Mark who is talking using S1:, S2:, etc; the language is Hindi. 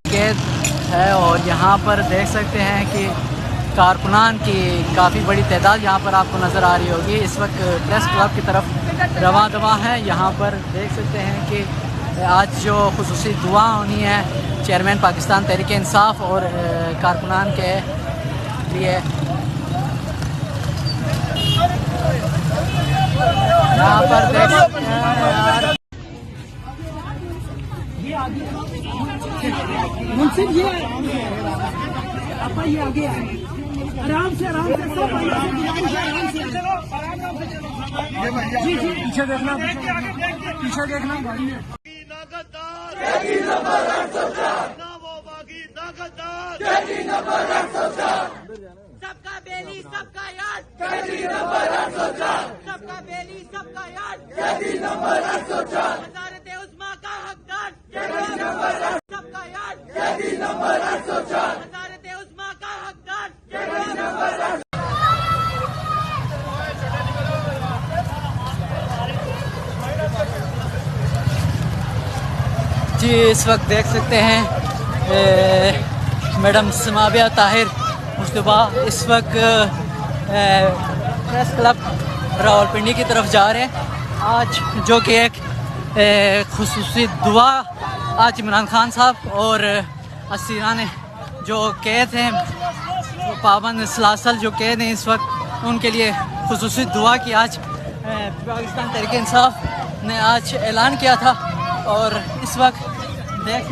S1: कैद है और यहाँ पर देख सकते हैं कि कारकुनान की काफ़ी बड़ी तादाद यहाँ पर आपको नज़र आ रही होगी। इस वक्त प्रेस क्लब की तरफ रवां दवा है। यहाँ पर देख सकते हैं कि आज जो खुसूसी दुआ होनी है चेयरमैन पाकिस्तान तहरीक इंसाफ और कारकुनान के लिए। यहाँ पर देख सकते हैं यार
S2: मुंसिफ जी आपा ये आगे आराम से सब जी जी पीछे देखना गाड़ी में
S3: सबका बेली सबका याद, सबका बेली सबका याद, वज़ारत उस्मा का हकदार, सबका याद, वज़ारत उस्मा का हकदार।
S1: जी इस वक्त देख सकते हैं मैडम समाबिया ताहिर मुस्तफा इस वक्त प्रेस क्लब रावलपिंडी की तरफ जा रहे हैं। आज जो कि एक खुसूसी दुआ आज इमरान खान साहब और असीरान जो कैद हैं पाबंद सलासल जो कैद हैं इस वक्त उनके लिए खुसूसी दुआ की आज पाकिस्तान तहरीक इंसाफ ने आज ऐलान किया था। और इस वक्त देख